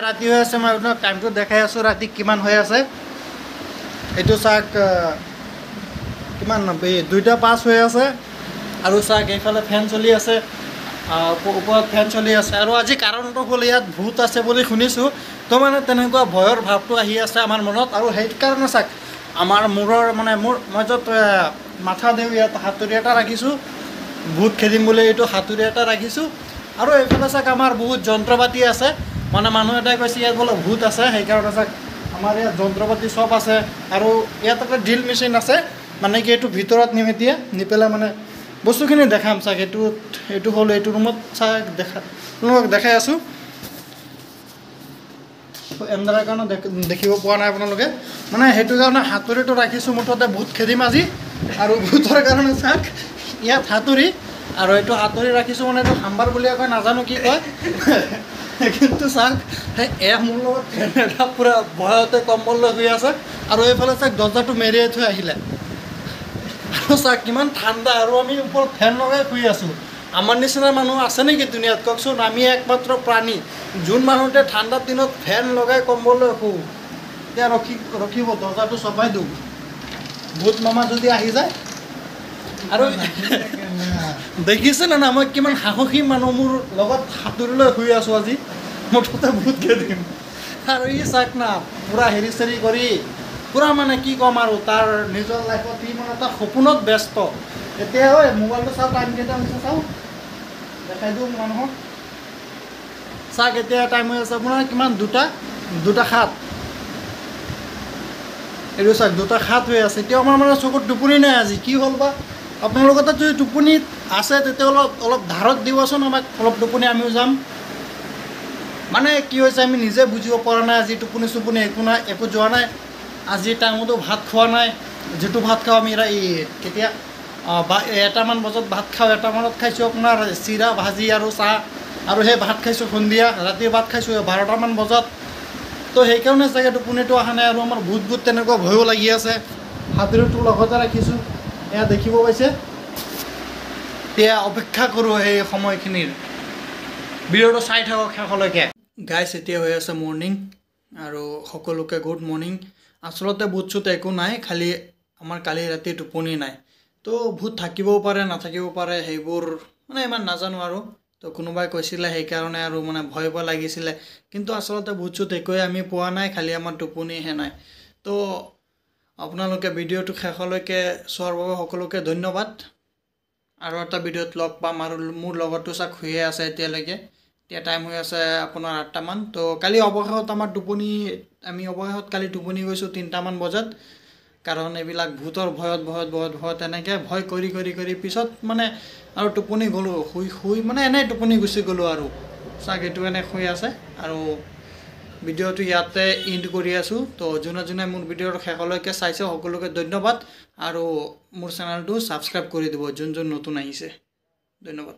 ৰাতি হৈ আছে মই আপোনাক টাইমটো দেখাই আছোঁ ৰাতি কিমান হৈ আছে এইটো চাওক কিমান 2:05 হৈ আছে আৰু চাওক এইফালে ফেন চলি আছে ওপৰত ফেন চলি আছে আৰু আজি কাৰণটো হ'ল ইয়াত ভূত আছে বুলি শুনিছোঁ তো মানে তেনেকুৱা ভয়ৰ ভাৱটো আহি আছে আমাৰ মনত আৰু সেইকাৰণে চাওক আমাৰ মূৰৰ মানে মই য'ত মাথা দিওঁ ইয়াত হাতুৰি এটা ৰাখিছোঁ ভূত খেদিম বুলি এইটো হাতুৰি এটা ৰাখিছোঁ আৰু এইফালে চাওক আমাৰ বহুত যন্ত্ৰ পাতি আছে মানে মানুহ এটাই কৈছে ইয়াত বোলে ভূত আছে সেইকাৰণে চাওক আমাৰ ইয়াত যন্ত্ৰ পাতি চব আছে আৰু ইয়াত এটা ড্ৰিল মেচিন আছে মানে কি এইটো ভিতৰত নিম এতিয়া নি পেলাই মানে বস্তুখিনি দেখাম চাওক এইটো হ'ল এইটো ৰুমত চাওক আপোনালোকক দেখাই আছোঁ এন্ধাৰৰ কাৰণে দেখিব পোৱা নাই আপোনালোকে মানে সেইটো কাৰণে হাতুৰিটো ৰাখিছোঁ মুঠতে ভূত খেদিম আজি আৰু ভূতৰ কাৰণে চাওক ইয়াত হাতুৰি আৰু এইটো হাতুৰি ৰাখিছোঁ মানে এইটো হাম্বাৰ বুলি কয় নাজানো কি কয় কিন্তু চাওক মোৰ লগত ফেন এটা পূৰা ভয়তে কম্বল লৈ শুই আছে আৰু এইফালে চাওক দৰ্জাটো মেৰিয়াই থৈ আহিলে আৰু চাওক কিমান ঠাণ্ডা আৰু আমি ওপৰত ফেন লগাই শুই আছোঁ আমাৰ নিচিনা মানুহ আছে নেকি দুনিয়াত কওকচোন আমি একমাত্ৰ প্ৰাণী যোন মানুহতে ঠাণ্ডাৰ দিনত ফেন লগাই কম্বল লৈ শুওঁ এতিয়া ৰখিব দৰ্জাটো চপাই দিওঁ ভূত মামা যদি আহি যায় আৰু দেখিছেনে না মই কিমান সাহসী মানুহ মোৰ লগত সাঁতুৰি লৈ শুই আছোঁ আজি মুঠতে ভূত খেদিম আৰু ই চাওক না পূৰা হেৰি চেৰি কৰি পূৰা মানে কি ক'ম আৰু তাৰ নিজৰ লাইফত সি মানে তাৰ সপোনত ব্যস্ত এতিয়া ঐ মোবাইলটো চাওক টাইম কেইটা হৈছে চাওক দেখাই দিওঁ মানুহক চাওক এতিয়া টাইম হৈ আছে আপোনাৰ কিমান 2:07 এইটো চাওক 2:07 হৈ আছে এতিয়া আমাৰ মানে চকুত টোপনি নাই আজি কি হ'ল বা আপোনালোকৰ তাত যদি টোপনি আছে তেতিয়া অলপ ধাৰত দিবচোন আমাক অলপ টোপনি আমিও যাম মানে কি হৈছে আমি নিজে বুজিব পৰা নাই আজি টোপনি চোপনি একো যোৱা নাই আজি টাইমতো ভাত খোৱা নাই যিটো ভাত খাওঁ আমি কেতিয়া 1টামান বজাত ভাত খাওঁ 1টামানত খাইছোঁ আপোনাৰ চিৰা ভাজি আৰু চাহ আৰু সেই ভাত খাইছোঁ সন্ধিয়া ৰাতিৰ ভাত খাইছোঁ 12টামান বজাত তো সেইকাৰণে চাগে টোপনিটো অহা নাই আৰু আমাৰ ভূত তেনেকুৱা ভয়ো লাগি আছে হাতুৰিটো লগতে ৰাখিছোঁ এয়া দেখিব পাইছে এতিয়া অপেক্ষা কৰোঁ সেই সময়খিনিৰ ভিডিঅ'টো চাই থাকক শেষলৈকে গাইছ এতিয়া হৈ আছে মৰ্ণিং আৰু সকলোকে গুড মৰ্ণিং আচলতে ভূত চুত একো নাই খালি আমাৰ কালি ৰাতি টোপনি নাই তো ভূত থাকিবও পাৰে নাথাকিবও পাৰে সেইবোৰ মানে ইমান নাজানো আৰু তো কোনোবাই কৈছিলে সেইকাৰণে আৰু মানে ভয় লাগিছিলে কিন্তু আচলতে ভূত চুত একোৱে আমি পোৱা নাই খালি আমাৰ টোপনিহে নাই তো আপোনালোকে ভিডিঅ'টো শেষলৈকে চোৱাৰ বাবে সকলোকে ধন্যবাদ আৰু এটা ভিডিঅ'ত লগ পাম আৰু মোৰ লগতো চাওক শুয়ে আছে এতিয়ালৈকে এতিয়া টাইম হৈ আছে আপোনাৰ 8টামান তো কালি অৱশেষত আমাৰ অৱশেষত কালি টোপনি গৈছোঁ 3টামান বজাত কাৰণ এইবিলাক ভূতৰ ভয়ত এনেকৈ ভয় কৰি পিছত মানে আৰু টোপনি গ'লোঁ শুই মানে এনেই টোপনি গুচি গ'লোঁ আৰু চাওক এইটো এনে শুই আছে আৰু ভিডিঅ'টো ইয়াতে এণ্ড কৰি আছোঁ তো যোনে মোৰ ভিডিঅ'টো শেষলৈকে চাইছে সকলোকে ধন্যবাদ আৰু মোৰ চেনেলটো ছাবস্ক্ৰাইব কৰি দিব যোন নতুন আহিছে ধন্যবাদ